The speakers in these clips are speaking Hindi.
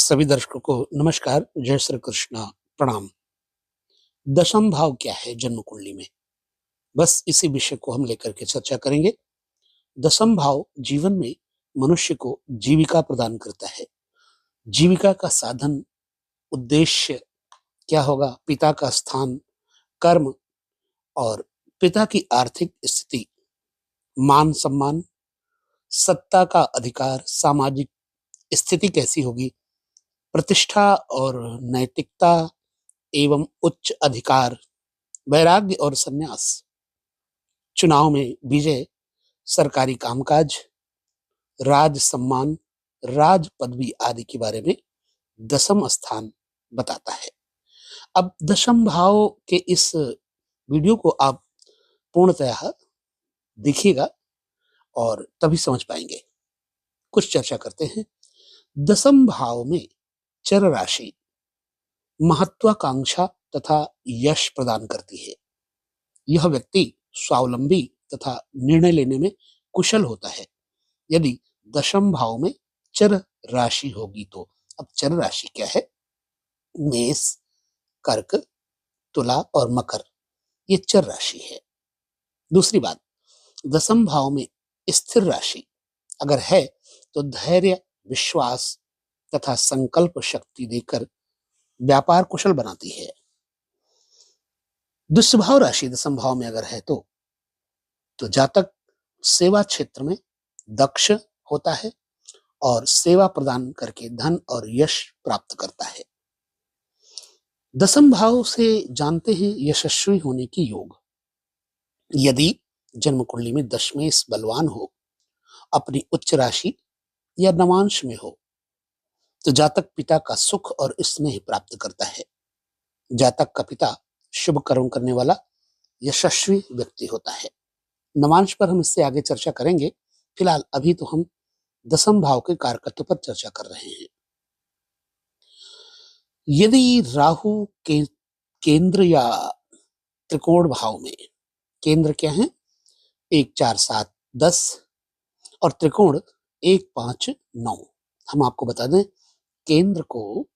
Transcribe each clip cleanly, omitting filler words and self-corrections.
सभी दर्शकों को नमस्कार, जय श्री कृष्णा, प्रणाम। दशम भाव क्या है जन्म कुंडली में? बस इसी विषय को हम लेकर के चर्चा करेंगे। दशम भाव जीवन में मनुष्य को जीविका प्रदान करता है। जीविका का साधन, उद्देश्य क्या होगा? पिता का स्थान, कर्म और पिता की आर्थिक स्थिति, मान सम्मान, सत्ता का अधिकार, सामाजिक स्थिति कैसी होगी, प्रतिष्ठा और नैतिकता एवं उच्च अधिकार, वैराग्य और संन्यास, चुनाव में विजय, सरकारी कामकाज, राज सम्मान, राज पदवी आदि के बारे में दशम स्थान बताता है। अब दशम भाव के इस वीडियो को आप पूर्णतः देखिएगा और तभी समझ पाएंगे। कुछ चर्चा करते हैं। दशम भाव में चर राशि महत्वाकांक्षा तथा यश प्रदान करती है। यह व्यक्ति स्वावलंबी तथा निर्णय लेने में कुशल होता है। यदि दशम भाव में चर राशि होगी तो, अब चर राशि क्या है? मेष, कर्क, तुला और मकर, ये चर राशि है। दूसरी बात, दशम भाव में स्थिर राशि अगर है तो धैर्य, विश्वास तथा संकल्प शक्ति देकर व्यापार कुशल बनाती है। दुष्भाव राशि दशम भाव में अगर है तो जातक सेवा क्षेत्र में दक्ष होता है और सेवा प्रदान करके धन और यश प्राप्त करता है। दशम भाव से जानते हैं यशस्वी होने की योग। यदि जन्म कुंडली में दशमेश बलवान हो, अपनी उच्च राशि या नवांश में हो, तो जातक पिता का सुख और स्नेह प्राप्त करता है। जातक का पिता शुभ कर्म करने वाला यशस्वी व्यक्ति होता है। नवांश पर हम इससे आगे चर्चा करेंगे। फिलहाल अभी तो हम दशम भाव के कारकत्व पर चर्चा कर रहे हैं। यदि राहु के केंद्र या त्रिकोण भाव में, केंद्र क्या है? 1, 4, 7, 10 और त्रिकोण 1, 5, 9। हम आपको बता दें, केंद्र को,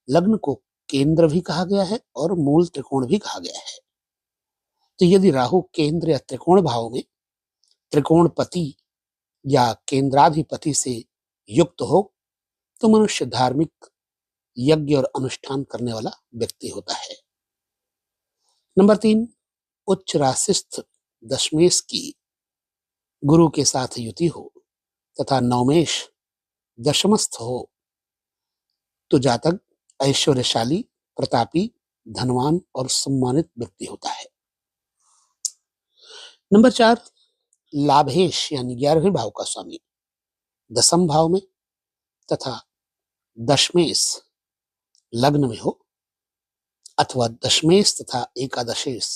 लग्न को केंद्र भी कहा गया है और मूल त्रिकोण भी कहा गया है। तो यदि राहु केंद्र या त्रिकोण भाव में त्रिकोणपति या केंद्राधिपति से युक्त हो तो मनुष्य धार्मिक, यज्ञ और अनुष्ठान करने वाला व्यक्ति होता है। नंबर 3, उच्च राशिस्थ दशमेश की गुरु के साथ युति हो तथा नवमेश दशमस्थ हो तो जातक ऐश्वर्यशाली, प्रतापी, धनवान और सम्मानित व्यक्ति होता है। नंबर 4, लाभेश यानी 11वें भाव का स्वामी दशम भाव में तथा दशमेश लग्न में हो अथवा दशमेश तथा एकादशेश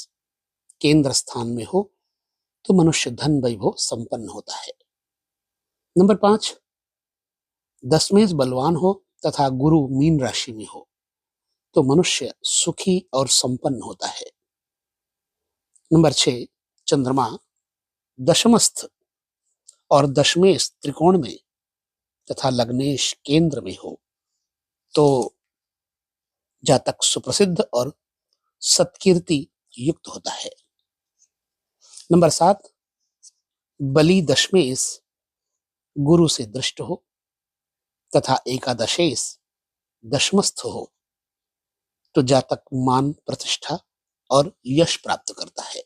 केंद्र स्थान में हो तो मनुष्य धन वैभव संपन्न होता है। नंबर 5, दशमेश बलवान हो तथा गुरु मीन राशि में हो तो मनुष्य सुखी और संपन्न होता है। नंबर 6, चंद्रमा दशमस्थ और दशमेश त्रिकोण में तथा लग्नेश केंद्र में हो तो जातक सुप्रसिद्ध और सत्कीर्ति युक्त होता है। नंबर 7, बलि दशमेश गुरु से दृष्ट हो तथा एकादशेश दशमस्थ हो तो जातक मान, प्रतिष्ठा और यश प्राप्त करता है।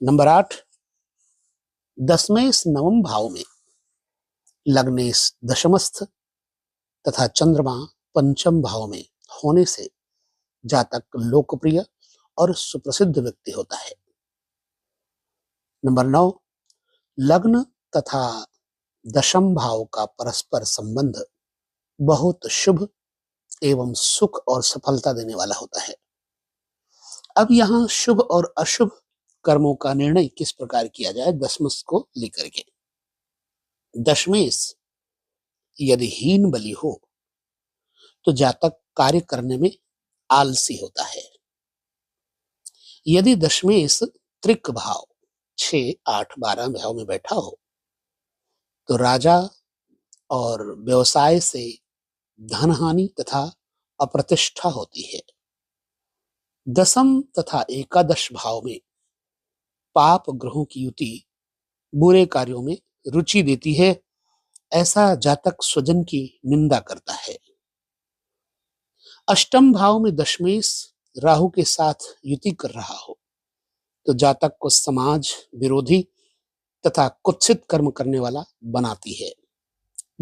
नंबर 8, दशमेश नवम भाव में लग्नेश दशमस्थ तथा चंद्रमा पंचम भाव में होने से जातक लोकप्रिय और सुप्रसिद्ध व्यक्ति होता है। नंबर 9, लग्न तथा दशम भाव का परस्पर संबंध बहुत शुभ एवं सुख और सफलता देने वाला होता है। अब यहाँ शुभ और अशुभ कर्मों का निर्णय किस प्रकार किया जाए दशमेश को लेकर के। दशमेश यदि हीन बलि हो तो जातक कार्य करने में आलसी होता है। यदि दशमेश त्रिक भाव 6, 8, 12 भाव में बैठा हो तो राजा और व्यवसाय से धनहानि तथा अप्रतिष्ठा होती है। दसम तथा एकादश भाव में पाप ग्रहों की युति बुरे कार्यों में रुचि देती है, ऐसा जातक स्वजन की निंदा करता है। अष्टम भाव में दशमेश राहु के साथ युति कर रहा हो तो जातक को समाज विरोधी तथा कुत्सित कर्म करने वाला बनाती है।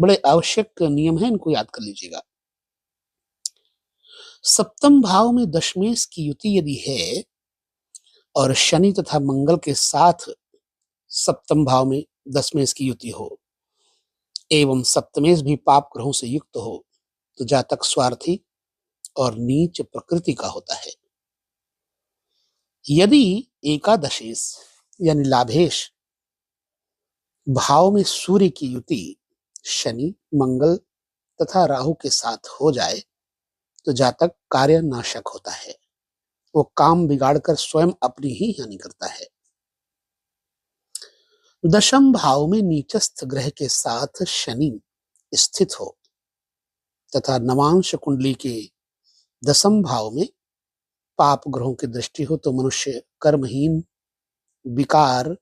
बड़े आवश्यक नियम हैं, इनको याद कर लीजिएगा। सप्तम भाव में दशमेश की युति यदि है और शनि तथा मंगल के साथ सप्तम भाव में दशमेश की युति हो एवं सप्तमेश भी पाप ग्रहों से युक्त हो तो जातक स्वार्थी और नीच प्रकृति का होता है। यदि एकादशेश यानी लाभेश भाव में सूर्य की युति शनि मंगल तथा राहु के साथ हो जाए तो जातक कार्य नाशक होता है, वो काम बिगाड़कर स्वयं अपनी ही हानि करता है। दशम भाव में नीचस्थ ग्रह के साथ शनि स्थित हो तथा नवांश कुंडली के दसम भाव में पाप ग्रहों की दृष्टि हो तो मनुष्य कर्महीन, विकार,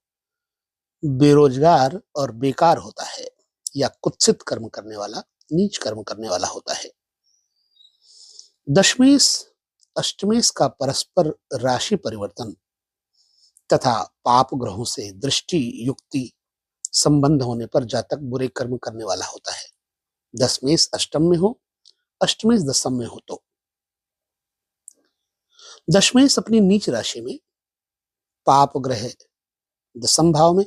बेरोजगार और बेकार होता है या कुत्सित कर्म करने वाला, नीच कर्म करने वाला होता है। दशमेश अष्टमेश का परस्पर राशि परिवर्तन तथा पाप ग्रहों से दृष्टि युक्ति संबंध होने पर जातक बुरे कर्म करने वाला होता है। दशमेश अष्टम में हो, अष्टमेश दशम में हो तो दशमेश अपनी नीच राशि में, पाप ग्रह दसम भाव में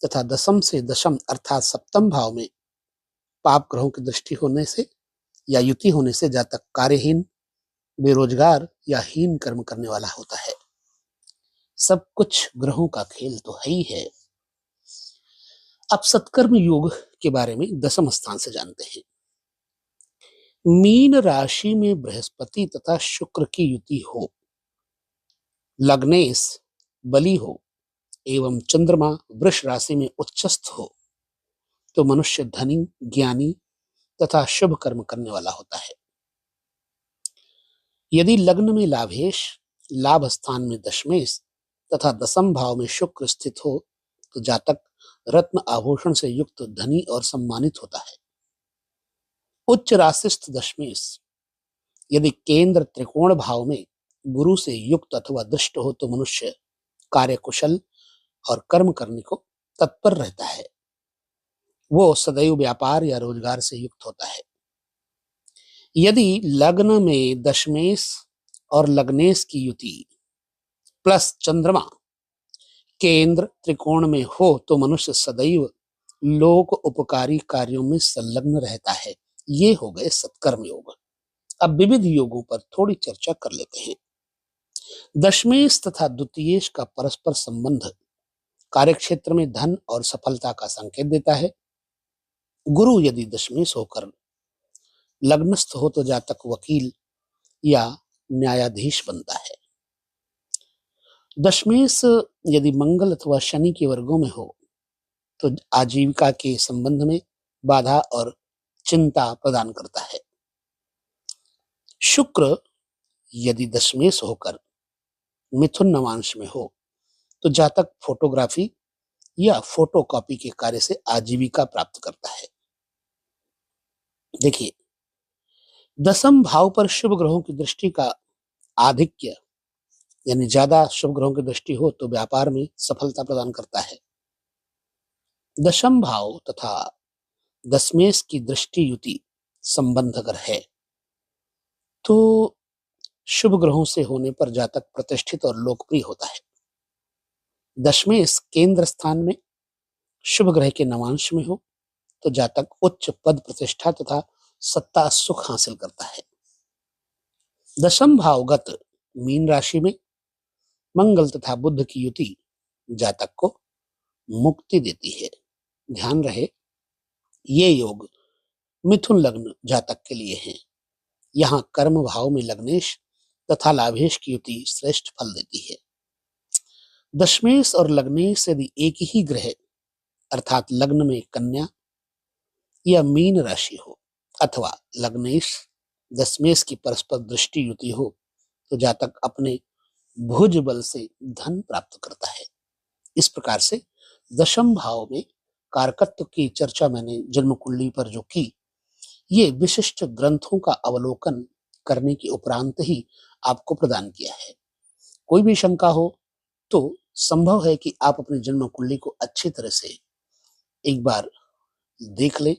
तथा दसम से दशम अर्थात सप्तम भाव में पाप ग्रहों की दृष्टि होने से या युति होने से जातक कार्यहीन, बेरोजगार या हीन कर्म करने वाला होता है। सब कुछ ग्रहों का खेल तो है ही है। अब सत्कर्म योग के बारे में दसम स्थान से जानते हैं। मीन राशि में बृहस्पति तथा शुक्र की युति हो, लग्नेश बली हो एवं चंद्रमा वृष राशि में उच्चस्थ हो तो मनुष्य धनी, ज्ञानी तथा शुभ कर्म करने वाला होता है। यदि लग्न में लाभेश, लाभ स्थान में दशमेश तथा दसम भाव में शुक्र स्थित हो तो जातक रत्न आभूषण से युक्त धनी और सम्मानित होता है। उच्च राशिस्थ दशमेश यदि केंद्र त्रिकोण भाव में गुरु से युक्त अथवा दृष्ट हो तो मनुष्य कार्यकुशल और कर्म करने को तत्पर रहता है, वो सदैव व्यापार या रोजगार से युक्त होता है। यदि लग्न में दशमेश और लग्नेश की युति प्लस चंद्रमा केंद्र त्रिकोण में हो तो मनुष्य सदैव लोक उपकारी कार्यों में संलग्न रहता है। ये हो गए सत्कर्म योग। अब विविध योगों पर थोड़ी चर्चा कर लेते हैं। दशमेश तथा द्वितीयेश का परस्पर संबंध कार्यक्षेत्र में धन और सफलता का संकेत देता है। गुरु यदि दशमेश होकर लग्नस्थ हो तो जातक वकील या न्यायाधीश बनता है। दशमेश यदि मंगल अथवा शनि के वर्गों में हो तो आजीविका के संबंध में बाधा और चिंता प्रदान करता है। शुक्र यदि दशमेश होकर मिथुन नवांश में हो तो जातक फोटोग्राफी या फोटोकॉपी के कार्य से आजीविका प्राप्त करता है। देखिए, दसम भाव पर शुभ ग्रहों की दृष्टि का आधिक्य यानी ज्यादा शुभ ग्रहों की दृष्टि हो तो व्यापार में सफलता प्रदान करता है। दशम भाव तथा दशमेश की दृष्टि युति संबंध अगर है तो शुभ ग्रहों से होने पर जातक प्रतिष्ठित और लोकप्रिय होता है। दशमेश केंद्र स्थान में शुभ ग्रह के नवांश में हो तो जातक उच्च पद प्रतिष्ठा तथा सत्ता सुख हासिल करता है। दशम भावगत मीन राशि में मंगल तथा बुध की युति जातक को मुक्ति देती है। ध्यान रहे, ये योग मिथुन लग्न जातक के लिए हैं। यहाँ कर्म भाव में लग्नेश तथा लाभेश की युति श्रेष्ठ फल देती है। दशमेश और लग्नेश यदि एक ही ग्रह अर्थात लग्न में कन्या या मीन राशि हो अथवा लग्नेश दशमेश की परस्पर दृष्टि युति हो तो जातक अपने भुज बल से धन प्राप्त करता है। इस प्रकार से दशम भाव में कारकत्व की चर्चा मैंने जन्म कुंडली पर जो की, ये विशिष्ट ग्रंथों का अवलोकन करने के उपरांत ही आपको प्रदान किया है। कोई भी शंका हो तो संभव है कि आप अपनी जन्म कुंडली को अच्छी तरह से एक बार देख ले,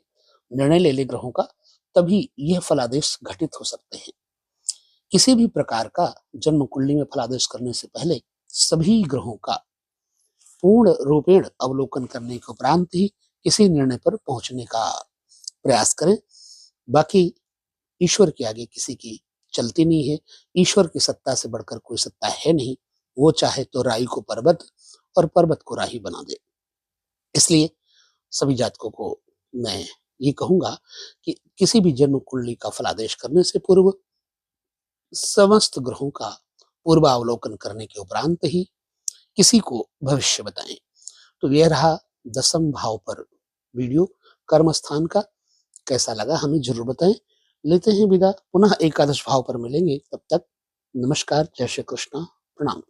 निर्णय ले ले ग्रहों का, तभी यह फलादेश घटित हो सकते हैं। किसी भी प्रकार का जन्म कुंडली में फलादेश करने से पहले सभी ग्रहों का पूर्ण रूपेण अवलोकन करने के उपरांत ही किसी निर्णय पर पहुंचने का प्रयास करें। बाकी ईश्वर के आगे किसी की चलती नहीं है। ईश्वर की सत्ता से बढ़कर कोई सत्ता है नहीं। वो चाहे तो राई को पर्वत और पर्वत को राही बना दे। इसलिए सभी जातकों को मैं ये कहूंगा कि किसी भी जन्म कुंडली का फलादेश करने से पूर्व समस्त ग्रहों का पूर्वावलोकन करने के उपरांत ही किसी को भविष्य बताएं। तो यह रहा दसम भाव पर वीडियो कर्म स्थान का। कैसा लगा हमें जरूर बताएं। लेते हैं विदा, पुनः एकादश भाव पर मिलेंगे। तब तक नमस्कार, जय श्री कृष्ण, प्रणाम।